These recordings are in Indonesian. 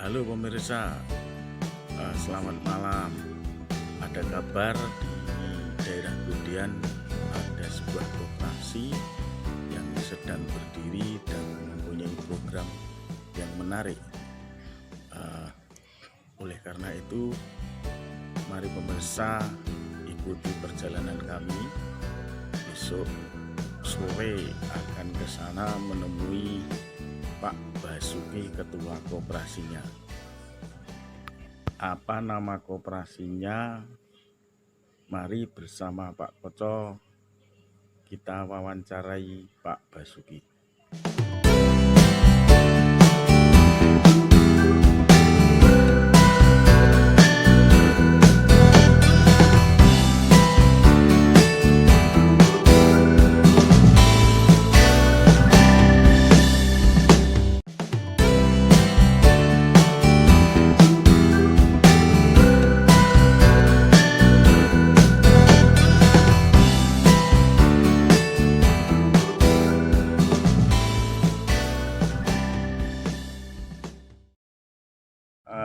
Halo pemirsa, selamat malam. Ada kabar di daerah Budian ada sebuah koperasi yang sedang berdiri dan mempunyai program yang menarik. Oleh karena itu, mari pemirsa ikuti perjalanan kami. Besok sore akan ke sana menemui Pak Basuki, ketua koperasinya. Apa nama koperasinya? Mari bersama Pak Koco kita wawancarai Pak Basuki.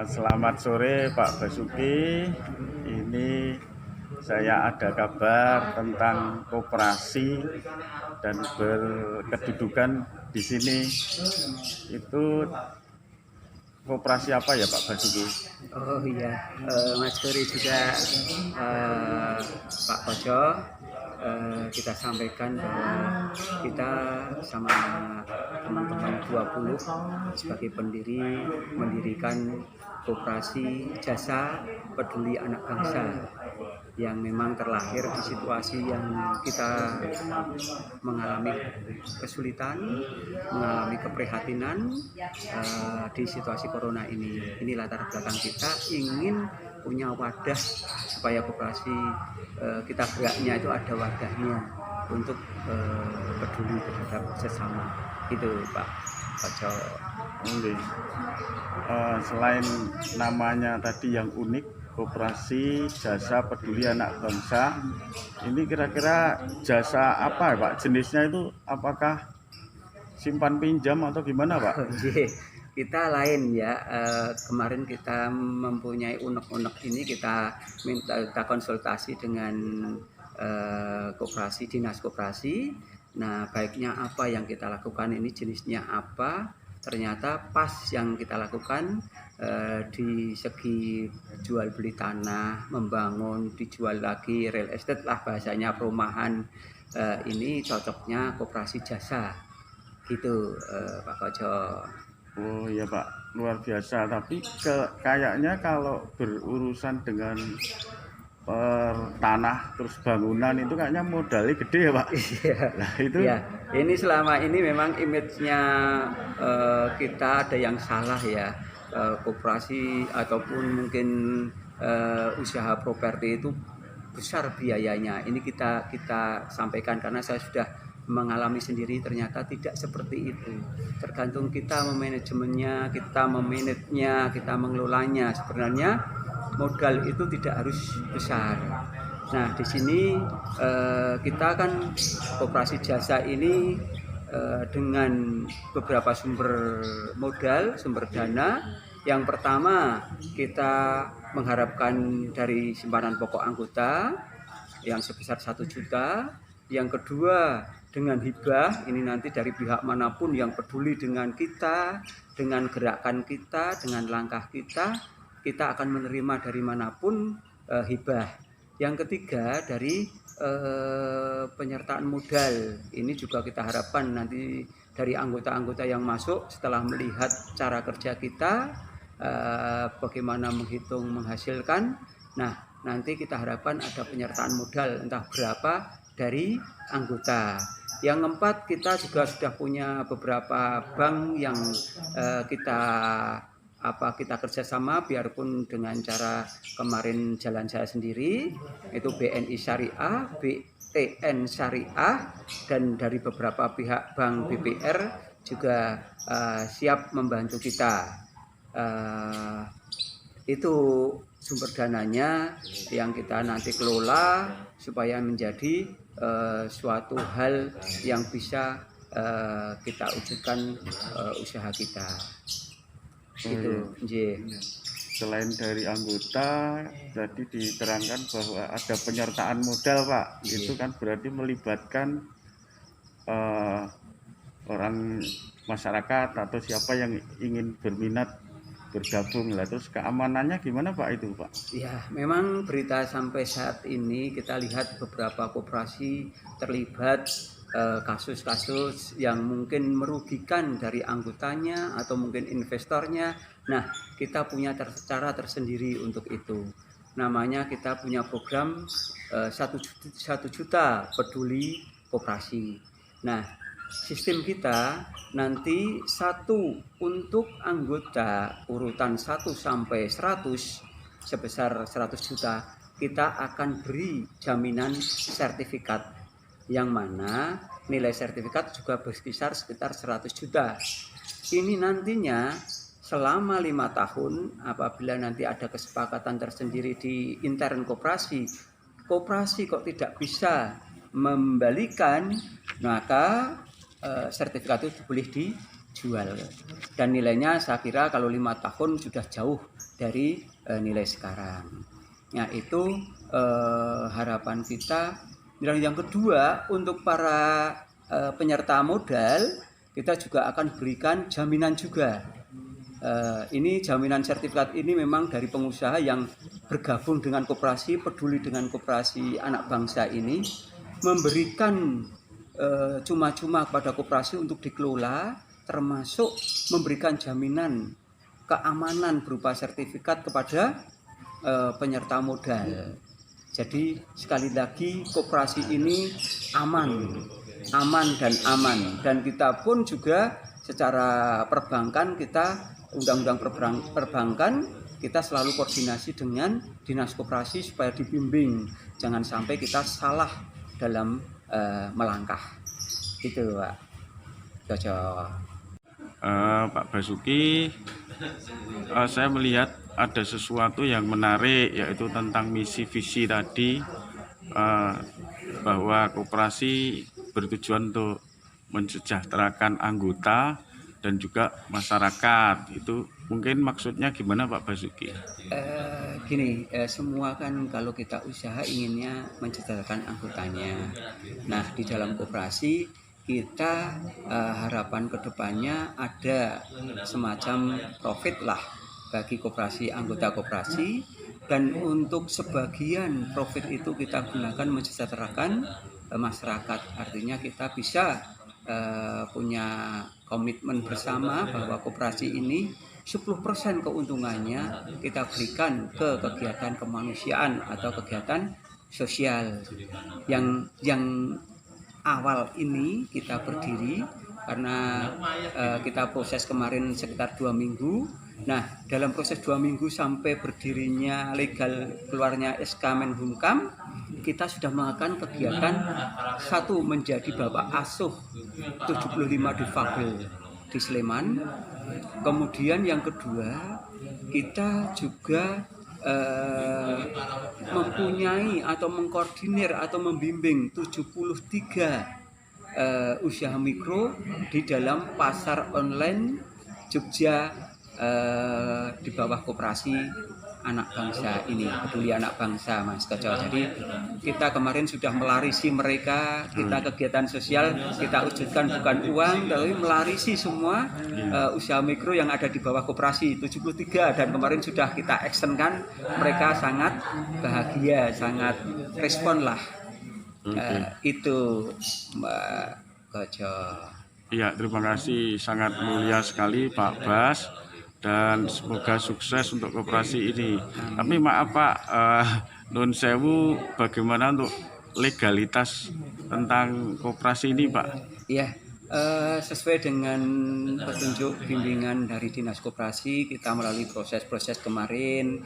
Selamat sore Pak Basuki. Ini saya ada kabar tentang koperasi dan berkedudukan di sini. Itu koperasi apa ya Pak Basuki? Oh iya, Mas Ferry juga Pak Koco, kita sampaikan bahwa kita sama teman-teman 20 sebagai pendiri mendirikan koperasi jasa peduli anak bangsa yang memang terlahir di situasi yang kita mengalami kesulitan, mengalami keprihatinan di situasi corona ini. Ini latar belakang kita ingin punya wadah supaya koperasi kita geraknya itu ada wadahnya untuk peduli terhadap sesama. Itu Pak Koco. Selain namanya tadi yang unik, koperasi jasa peduli anak bangsa, ini kira-kira jasa apa Pak? Jenisnya itu apakah simpan pinjam atau gimana Pak? Kita lain ya, kemarin kita mempunyai unek-unek ini, kita konsultasi dengan koperasi, dinas koperasi. Nah, baiknya apa yang kita lakukan ini, jenisnya apa? Ternyata pas yang kita lakukan di segi jual beli tanah, membangun, dijual lagi, real estate lah bahasanya, perumahan, ini cocoknya koperasi jasa gitu Pak Koco. Oh iya Pak, luar biasa. Tapi kayaknya kalau berurusan dengan tanah terus bangunan itu kayaknya modalnya gede ya Pak. Nah itu ya, ini selama ini memang image-nya kita ada yang salah ya, koperasi ataupun mungkin usaha properti itu besar biayanya. Ini kita sampaikan karena saya sudah mengalami sendiri, ternyata tidak seperti itu. Tergantung kita memanajemennya, kita memanagenya, kita mengelolanya. Sebenarnya modal itu tidak harus besar. Nah, di sini kita kan koperasi jasa ini dengan beberapa sumber modal, sumber dana. Yang pertama, kita mengharapkan dari simpanan pokok anggota yang sebesar 1 juta. Yang kedua, dengan hibah, ini nanti dari pihak manapun yang peduli dengan kita, dengan gerakan kita, dengan langkah kita akan menerima dari manapun hibah. Yang ketiga, dari penyertaan modal. Ini juga kita harapkan nanti dari anggota-anggota yang masuk setelah melihat cara kerja kita, bagaimana menghitung, menghasilkan. Nah, nanti kita harapkan ada penyertaan modal entah berapa dari anggota. Yang keempat, kita juga sudah punya beberapa bank yang kita kerjasama, biarpun dengan cara kemarin jalan saya sendiri, itu BNI Syariah, BTN Syariah, dan dari beberapa pihak bank BPR juga siap membantu kita. Itu sumber dananya yang kita nanti kelola supaya menjadi suatu hal yang bisa kita wujudkan usaha kita. Itu, nggih. Selain dari anggota, tadi diterangkan bahwa ada penyertaan modal, Pak. Itu kan berarti melibatkan eh, orang masyarakat atau siapa yang ingin berminat bergabung lah. Terus keamanannya gimana, Pak, itu, Pak? Ya, memang berita sampai saat ini kita lihat beberapa koperasi terlibat kasus-kasus yang mungkin merugikan dari anggotanya atau mungkin investornya. Nah, kita punya cara tersendiri untuk itu. Namanya kita punya program 1 juta peduli koperasi. Nah, sistem kita nanti satu untuk anggota urutan 1 sampai 100 sebesar 100 juta kita akan beri jaminan sertifikat yang mana nilai sertifikat juga berkisar sekitar 100 juta. Ini nantinya selama 5 tahun apabila nanti ada kesepakatan tersendiri di intern koperasi kok tidak bisa membalikan, maka sertifikat itu boleh dijual. Dan nilainya saya kira kalau 5 tahun sudah jauh dari nilai sekarang. Nah, itu harapan kita. Dan yang kedua, untuk para penyerta modal, kita juga akan berikan jaminan juga. Ini jaminan sertifikat ini memang dari pengusaha yang bergabung dengan koperasi, peduli dengan koperasi anak bangsa ini, memberikan cuma-cuma kepada koperasi untuk dikelola, termasuk memberikan jaminan keamanan berupa sertifikat kepada penyerta modal. Jadi sekali lagi koperasi ini aman dan kita pun juga secara perbankan kita undang-undang perbankan kita selalu koordinasi dengan dinas koperasi supaya dibimbing, jangan sampai kita salah dalam melangkah. Itu, Pak. Cocok. Pak Basuki, saya melihat ada sesuatu yang menarik, yaitu tentang misi visi tadi, bahwa koperasi bertujuan untuk mensejahterakan anggota dan juga masyarakat. Itu mungkin maksudnya gimana, Pak Basuki? Semua kan kalau kita usaha inginnya mensejahterakan anggotanya. Nah, di dalam koperasi kita harapan kedepannya ada semacam profit lah bagi koperasi, anggota koperasi, dan untuk sebagian profit itu kita gunakan mensejahterakan masyarakat. Artinya kita bisa punya komitmen bersama bahwa koperasi ini 10% keuntungannya kita berikan ke kegiatan kemanusiaan atau kegiatan sosial yang awal ini kita berdiri karena kita proses kemarin sekitar 2 minggu. Nah, dalam proses 2 minggu sampai berdirinya legal keluarnya SK Menhumkam, kita sudah melakukan kegiatan satu menjadi bapak asuh 75 difabel di Sleman. Kemudian yang kedua, kita juga mempunyai atau mengkoordinir atau membimbing 73 usaha mikro di dalam pasar online Jogja di bawah koperasi anak bangsa ini, peduli anak bangsa, Mas Koco. Jadi kita kemarin sudah melarisi mereka, kita kegiatan sosial kita wujudkan bukan uang, tapi melarisi semua usaha mikro yang ada di bawah koperasi 73, dan kemarin sudah kita actionkan, mereka sangat bahagia, sangat respon lah. Itu Mbak Koco. Iya, terima kasih, sangat mulia sekali Pak Bas, dan semoga sukses untuk koperasi ini. Tapi maaf Pak, Nun Sewu, bagaimana untuk legalitas tentang koperasi ini Pak? Iya, sesuai dengan petunjuk bimbingan dari Dinas Koperasi, kita melalui proses-proses kemarin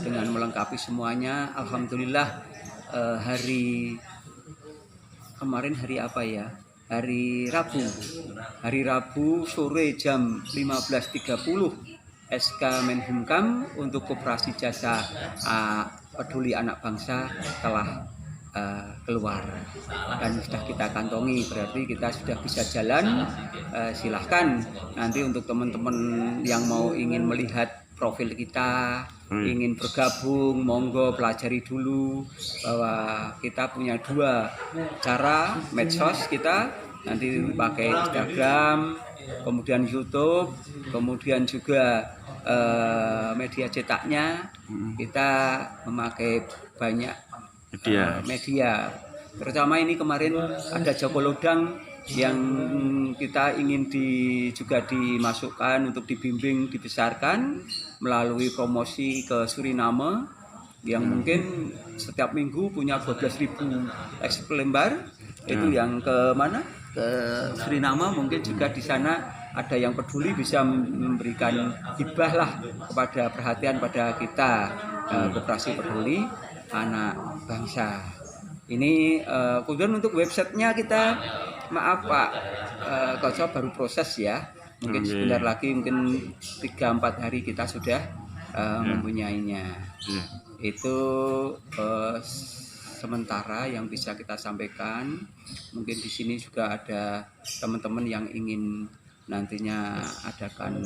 dengan melengkapi semuanya. Alhamdulillah hari kemarin hari apa ya? Hari Rabu sore jam 15.30 SK Menhumkam untuk koperasi jasa peduli anak bangsa telah keluar dan sudah kita kantongi, berarti kita sudah bisa jalan. Silahkan nanti untuk teman-teman yang mau ingin melihat profil kita, ingin bergabung, monggo pelajari dulu bahwa kita punya 2 cara medsos kita, nanti pakai Instagram, kemudian YouTube, kemudian juga media cetaknya kita memakai banyak media. Terutama ini kemarin ada Joko Lodang yang kita ingin juga dimasukkan untuk dibimbing, dibesarkan melalui promosi ke Suriname yang mungkin setiap minggu punya 12.000 eks lembar. Itu yang ke mana? Ke Suriname, mungkin juga di sana ada yang peduli bisa memberikan hibah lah kepada perhatian pada kita, Koperasi Peduli Anak Bangsa. Ini kemudian untuk websitenya kita, maaf Pak Koco, baru proses ya. Mungkin sebentar lagi, mungkin 3-4 hari kita sudah mempunyainya. Itu sementara yang bisa kita sampaikan. Mungkin di sini juga ada teman-teman yang ingin nantinya adakan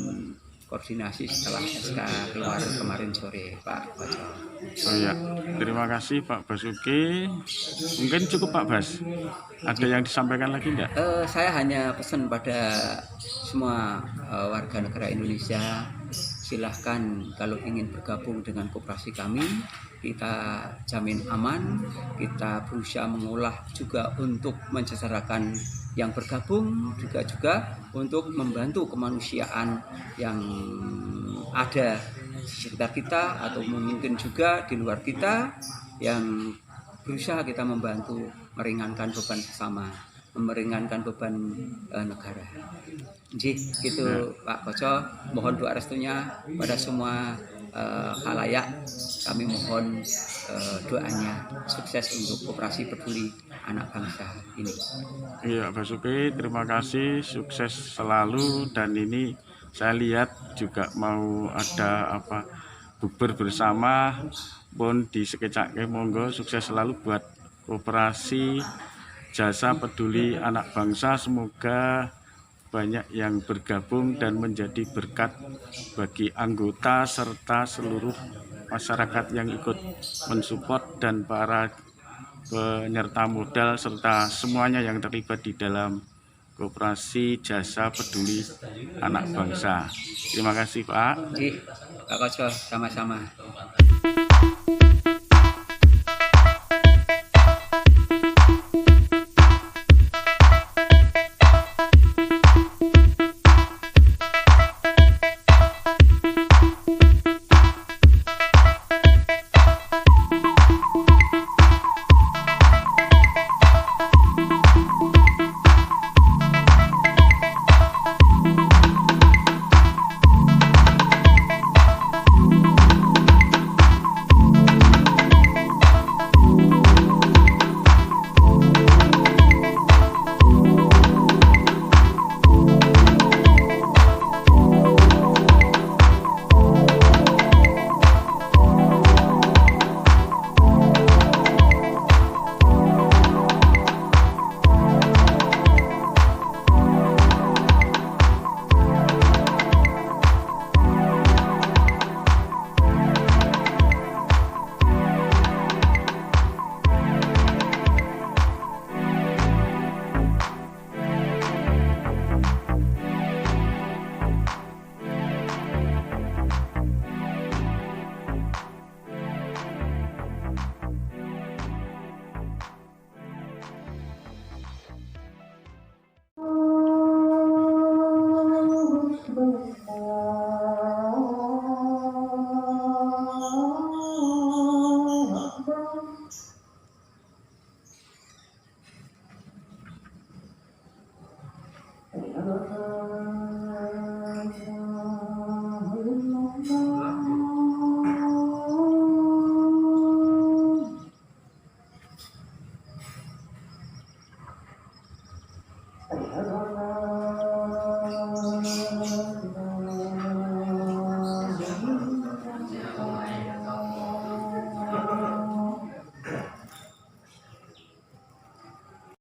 koordinasi setelah SK keluar kemarin sore, Pak Koco. Oh ya, terima kasih Pak Basuki. Mungkin cukup Pak Bas. Ada yang disampaikan lagi enggak? Saya hanya pesan pada semua warga negara Indonesia, silahkan kalau ingin bergabung dengan koperasi kami, kita jamin aman, kita berusaha mengolah juga untuk mensejahterakan yang bergabung, juga untuk membantu kemanusiaan yang ada di sekitar kita atau mungkin juga di luar kita, yang berusaha kita membantu meringankan beban sesama, meringankan beban negara. Jadi gitu Pak Koco, mohon doa restunya pada semua khalayak. Kami mohon doanya sukses untuk Koperasi Peduli Anak Bangsa ini. Iya Pak Basuki, terima kasih, sukses selalu. Dan ini saya lihat juga mau ada bukber bersama pun di Sekecake, monggo sukses selalu buat Koperasi Jasa Peduli Anak Bangsa. Semoga banyak yang bergabung dan menjadi berkat bagi anggota serta seluruh masyarakat yang ikut mensupport dan para penyerta modal serta semuanya yang terlibat di dalam Koperasi Jasa Peduli Anak Bangsa. Terima kasih Pak. Pak Koco, sama-sama.